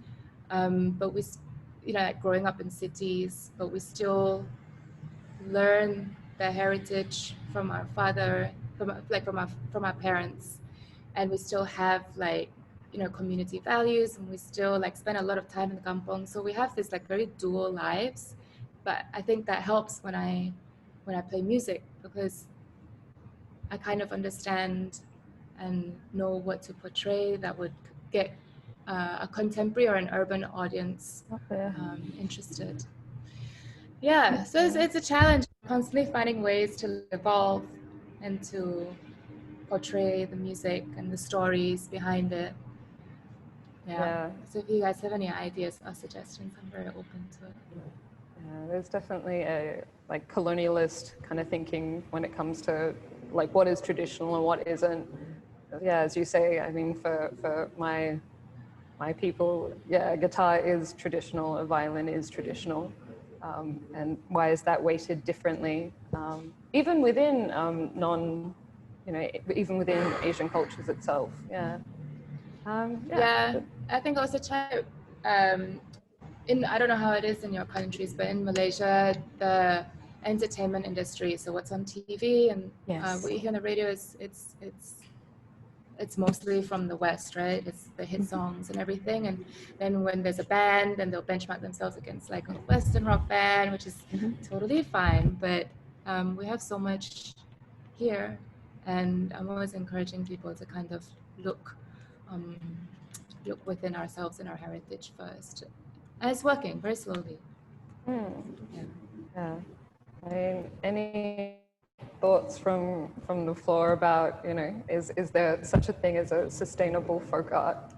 but we, you know, like growing up in cities, but we still learn the heritage from our father, from our parents, and we still have like, you know, community values, and we still like spend a lot of time in the kampong. So we have this like very dual lives, but I think that helps when I play music, because I kind of understand and know what to portray that would get a contemporary or an urban audience interested. Yeah, so it's a challenge, constantly finding ways to evolve and to portray the music and the stories behind it. Yeah. So if you guys have any ideas or suggestions, I'm very open to it. Yeah, there's definitely a like colonialist kind of thinking when it comes to like what is traditional and what isn't. Yeah, as you say, I mean, for my people, yeah, guitar is traditional, a violin is traditional. And why is that weighted differently? Even within you know, even within Asian cultures itself, yeah. Yeah, I think also China, I don't know how it is in your countries, but in Malaysia, the entertainment industry, so what's on TV and what you hear on the radio it's mostly from the West, right? It's the hit songs and everything. And then when there's a band, then they'll benchmark themselves against like a Western rock band, which is totally fine. But we have so much here, and I'm always encouraging people to kind of look within ourselves and our heritage first. And it's working very slowly. Yeah. I mean, any thoughts from the floor about, you know, is there such a thing as a sustainable folk art?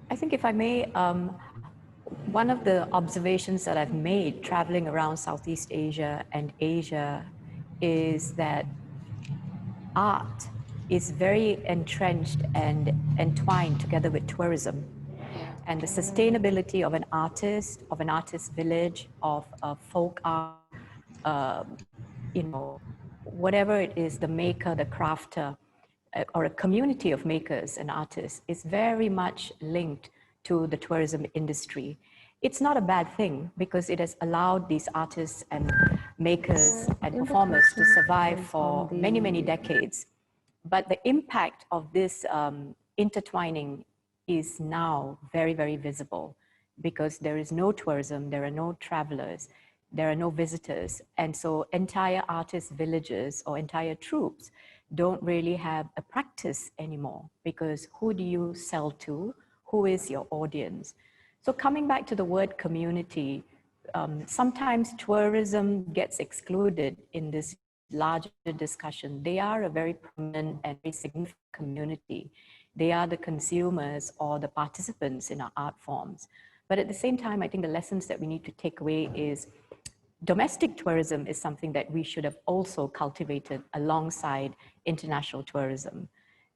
I think if I may, one of the observations that I've made traveling around Southeast Asia and Asia is that art is very entrenched and entwined together with tourism. And the sustainability of an artist village, of a folk art, you know, whatever it is, the maker, the crafter, or a community of makers and artists is very much linked to the tourism industry. It's not a bad thing because it has allowed these artists and makers and performers to survive for many, many decades. But the impact of this intertwining is now very, very visible because there is no tourism, there are no travelers, there are no visitors. And so entire artist villages or entire troupes don't really have a practice anymore because who do you sell to? Who is your audience? So coming back to the word community, sometimes tourism gets excluded in this larger discussion. They are a very prominent and very significant community. They are the consumers or the participants in our art forms. But at the same time, I think the lessons that we need to take away is domestic tourism is something that we should have also cultivated alongside international tourism,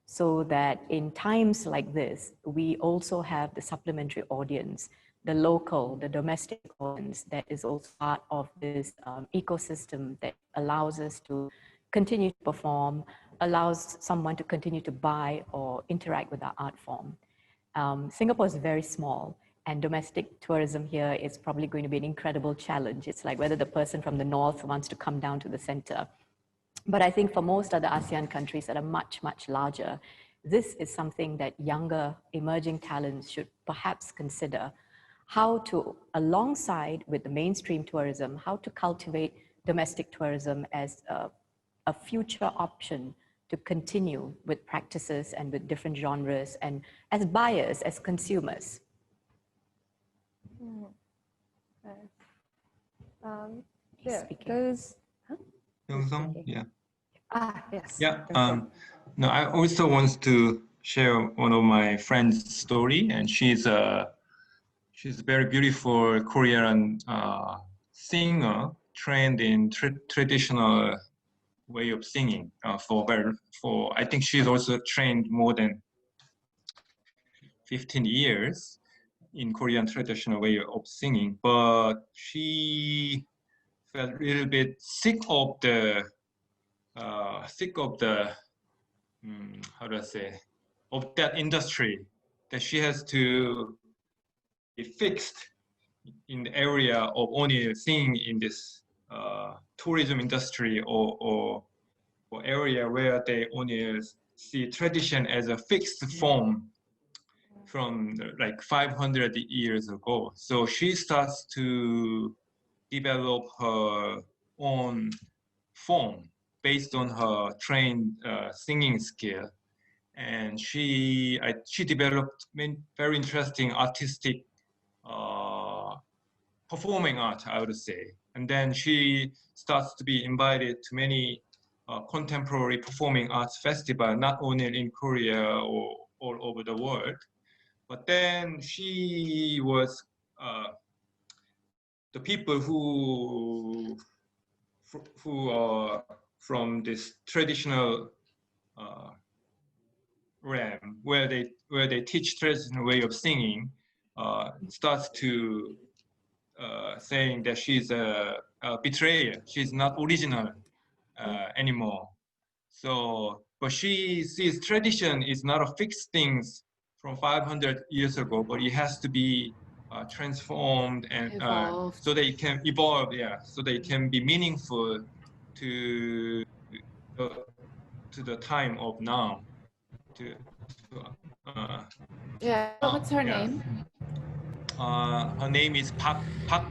so that in times like this, we also have the supplementary audience, the local, the domestic audience that is also part of this ecosystem that allows us to continue to perform, allows someone to continue to buy or interact with our art form. Singapore is very small, and domestic tourism here is probably going to be an incredible challenge. It's like whether the person from the north wants to come down to the center. But I think for most other ASEAN countries that are much, much larger, this is something that younger emerging talents should perhaps consider how to, alongside with the mainstream tourism, how to cultivate domestic tourism as a future option to continue with practices and with different genres and as buyers, as consumers. Yeah, there's, Young-sung? Yeah. Ah, yes. Yeah. No, I also want to share one of my friend's story, and she's a very beautiful Korean singer trained in traditional way of singing for I think she's also trained more than 15 years in Korean traditional way of singing, but she felt a little bit sick of the how do I say, of that industry, that she has to be fixed in the area of only singing in this tourism industry or area where they only see tradition as a fixed form from like 500 years ago. So she starts to develop her own form based on her trained singing skill. And she developed very interesting artistic performing art, I would say. And then she starts to be invited to many contemporary performing arts festivals, not only in Korea or all over the world. But then she was the people who are from this traditional realm where they teach traditional way of singing starts to saying that she's a betrayer. She's not original anymore. So, but she sees tradition is not a fixed things from 500 years ago, but it has to be transformed and so they can evolve. Yeah, so they can be meaningful to the time of now. Yeah. What's her name? Her name is Park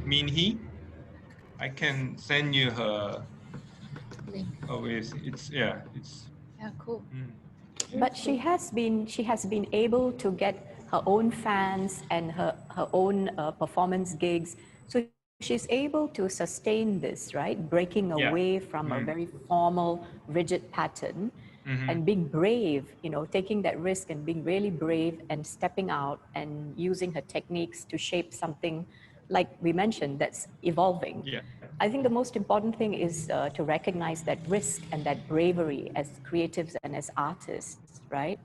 Min-hee. I can send you her link. Oh, it's yeah, cool. But she has been able to get her own fans and her own performance gigs. So she's able to sustain this, right? Breaking away from a very formal, rigid pattern and being brave, taking that risk and being really brave and stepping out and using her techniques to shape something, like we mentioned, that's evolving. Yeah. I think the most important thing is to recognize that risk and that bravery as creatives and as artists, right?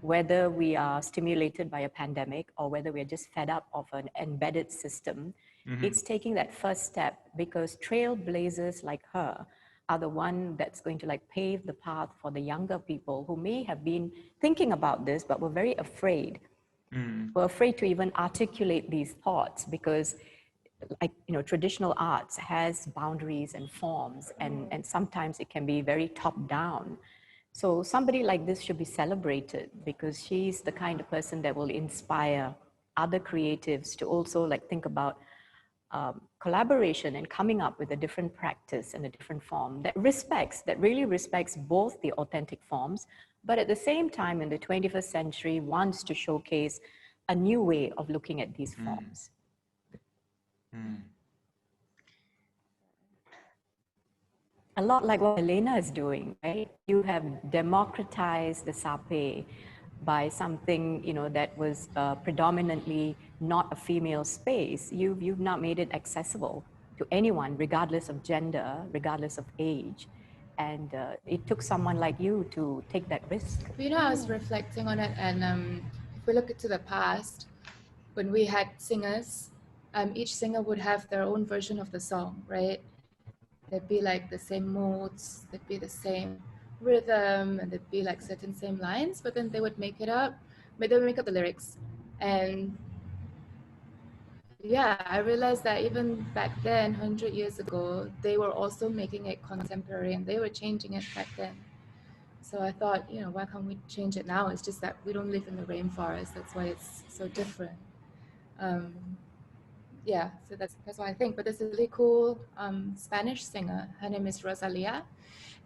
Whether we are stimulated by a pandemic or whether we're just fed up of an embedded system, it's taking that first step, because trailblazers like her are the one that's going to pave the path for the younger people who may have been thinking about this, but were very afraid. Were afraid to even articulate these thoughts because traditional arts has boundaries and forms, and sometimes it can be very top-down. So somebody like this should be celebrated because she's the kind of person that will inspire other creatives to also think about collaboration and coming up with a different practice and a different form that really respects both the authentic forms, but at the same time in the 21st century wants to showcase a new way of looking at these forms. A lot like what Elena is doing, right? You have democratized the sape by something, that was predominantly not a female space. You've now made it accessible to anyone, regardless of gender, regardless of age. And it took someone like you to take that risk. I was reflecting on it, and if we look into the past, when we had singers, each singer would have their own version of the song, right? There'd be the same modes, there'd be the same rhythm, and there'd be certain same lines, but then they would make it up, but they would make up the lyrics. And yeah, I realized that even back then, 100 years ago, they were also making it contemporary and they were changing it back then. So I thought, why can't we change it now? It's just that we don't live in the rainforest. That's why it's so different. Yeah, so that's what I think. But there's a really cool Spanish singer. Her name is Rosalia,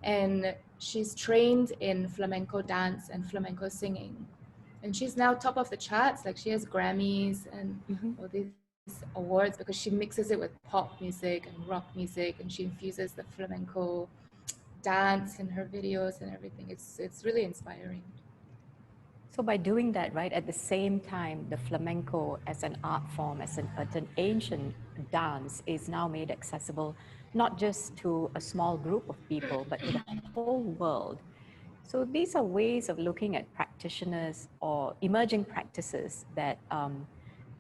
and she's trained in flamenco dance and flamenco singing. And she's now top of the charts. She has Grammys and all these awards because she mixes it with pop music and rock music, and she infuses the flamenco dance in her videos and everything. It's really inspiring. So by doing that, right, at the same time, the flamenco as an art form, as an ancient dance is now made accessible, not just to a small group of people, but to the whole world. So these are ways of looking at practitioners or emerging practices that,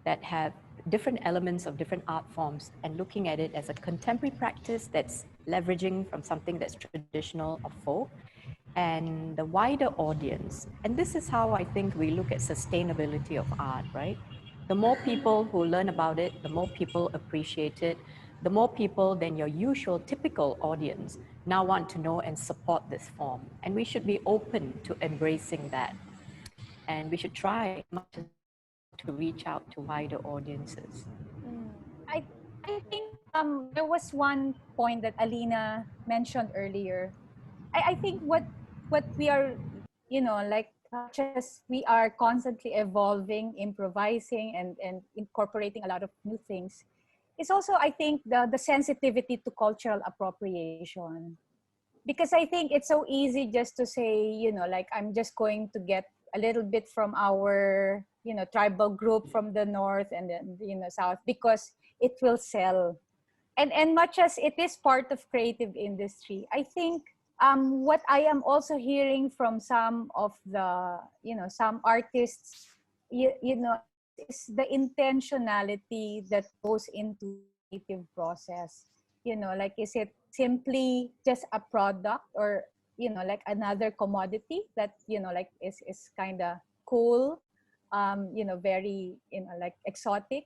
that have different elements of different art forms and looking at it as a contemporary practice that's leveraging from something that's traditional or folk, and the wider audience. And this is how I think we look at sustainability of art, right? The more people who learn about it, the more people appreciate it, the more people than your usual typical audience now want to know and support this form. And we should be open to embracing that. And we should try to reach out to wider audiences. I think there was one point that Alina mentioned earlier. I think what we are, you know, like just we are constantly evolving, improvising, and incorporating a lot of new things. It's also, I think, the sensitivity to cultural appropriation. Because I think it's so easy just to say, you know, like I'm just going to get a little bit from our, you know, tribal group from the north and then, you know, south, because it will sell. And much as it is part of creative industry, I think what I am also hearing from some of the, you know, some artists, you know, is the intentionality that goes into the creative process. You know, like, is it simply just a product, or, you know, like another commodity that, you know, like is kind of cool, you know, very, you know, like exotic?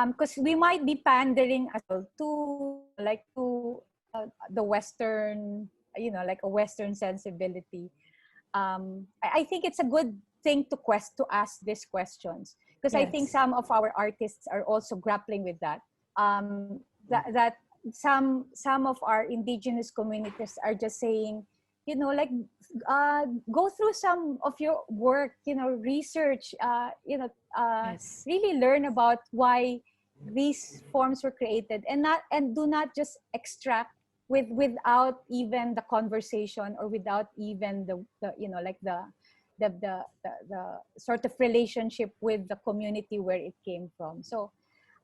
Because we might be pandering as well to, like, to the Western, you know, like a Western sensibility. I think it's a good thing to ask these questions, because I think some of our artists are also grappling with that. That some of our indigenous communities are just saying, you know, like, go through some of your work, you know, research, you know, really learn about why these forms were created, and do not just extract without even the conversation, or without even the you know, like the sort of relationship with the community where it came from. So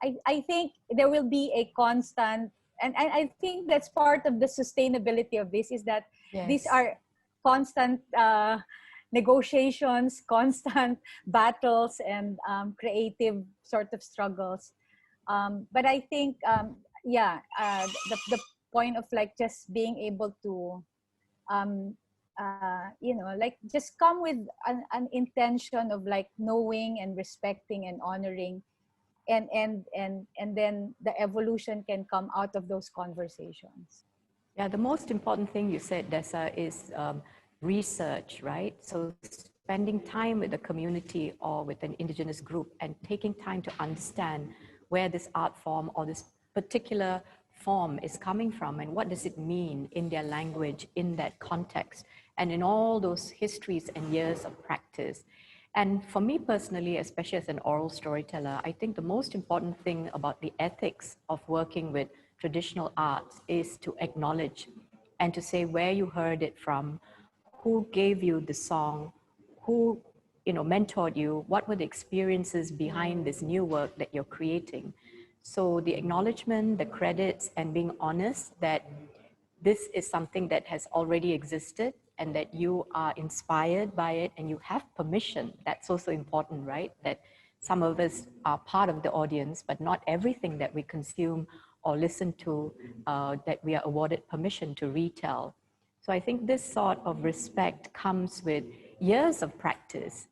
I think there will be a constant, and I think that's part of the sustainability of this, is that these are constant negotiations, constant battles, and creative sort of struggles. But I think, the point of, like, just being able to, you know, like, just come with an intention of, like, knowing and respecting and honoring, and then the evolution can come out of those conversations. Yeah, the most important thing you said, Dessa, is research, right? So spending time with the community or with an indigenous group and taking time to understand where this art form or this particular form is coming from, and what does it mean in their language, in that context, and in all those histories and years of practice. And for me personally, especially as an oral storyteller, I think the most important thing about the ethics of working with traditional arts is to acknowledge and to say where you heard it from, who gave you the song, who, you know, mentored you, what were the experiences behind this new work that you're creating. So the acknowledgement, the credits, and being honest that this is something that has already existed and that you are inspired by it and you have permission. That's also important, right? That some of us are part of the audience, but not everything that we consume or listen to that we are awarded permission to retell. So I think this sort of respect comes with years of practice,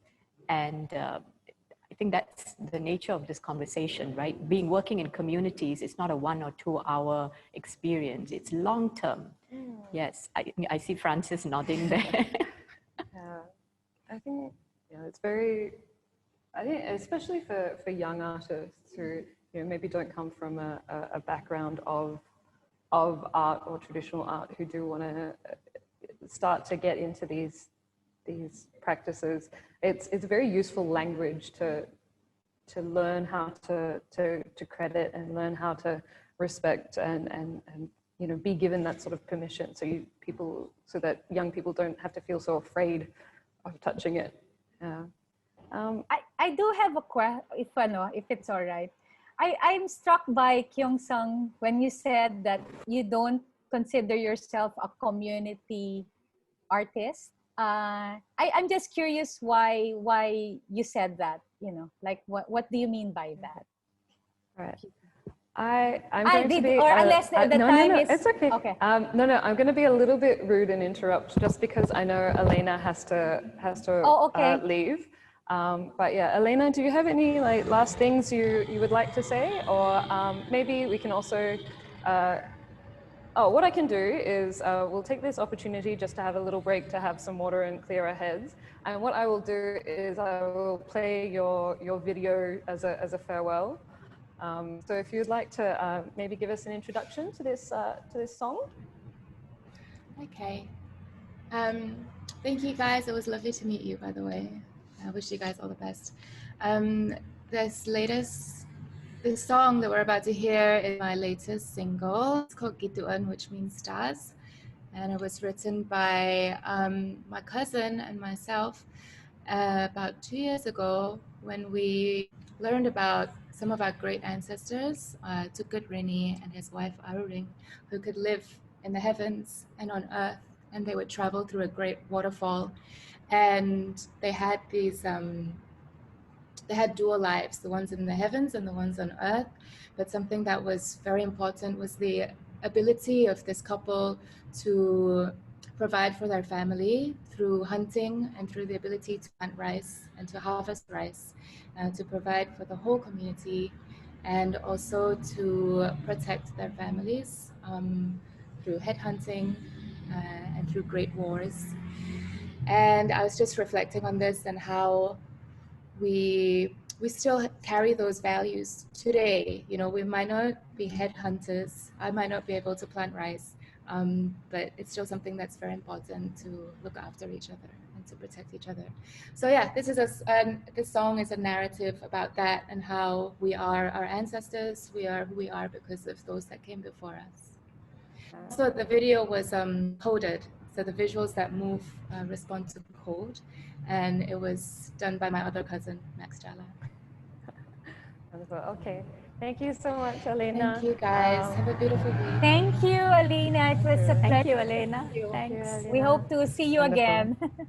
and I think that's the nature of this conversation, right? Working in communities, it's not a 1 or 2 hour experience, it's long term. Yes, I see Francis nodding there. Yeah, I think, yeah, it's very, I think especially for young artists who, you know, maybe don't come from a background of art or traditional art, who do want to start to get into these practices. It's very useful language to learn how to credit and learn how to respect and be given that sort of permission, so that young people don't have to feel so afraid of touching it. Yeah. I do have a question, if it's all right. I'm struck by Kyung-sung when you said that you don't consider yourself a community artist. I'm just curious why you said that. Like what do you mean by that? Right. I'm going to be. Or unless the time is. It's okay. Okay. I'm going to be a little bit rude and interrupt just because I know Elena has to leave. But yeah, Elena, do you have any last things you would like to say, or maybe we can also. What I can do is we'll take this opportunity just to have a little break to have some water and clear our heads. And what I will do is I will play your video as a farewell. So if you'd like to maybe give us an introduction to this song. Okay. Thank you guys. It was lovely to meet you, by the way. I wish you guys all the best. This song that we're about to hear is my latest single. It's called Gituan, which means stars. And it was written by my cousin and myself about 2 years ago when we learned about some of our great ancestors, Tukut Rini and his wife Aruring, who could live in the heavens and on earth, and they would travel through a great waterfall. And they had these they had dual lives, the ones in the heavens and the ones on earth. But something that was very important was the ability of this couple to provide for their family through hunting and through the ability to plant rice and to harvest rice, to provide for the whole community, and also to protect their families through headhunting and through great wars. And I was just reflecting on this and how we still carry those values today. We might not be headhunters. I might not be able to plant rice, but it's still something that's very important to look after each other and to protect each other. So yeah, this song is a narrative about that and how we are our ancestors. We are who we are because of those that came before us. So the video was coded. So the visuals that move respond to code, and it was done by my other cousin, Max Jala. Wonderful. Okay. Thank you so much, Elena. Thank you, guys. Have a beautiful week. Thank you, Elena. It was a pleasure. Thank you, Elena. Thank you. Thanks. We hope to see you again.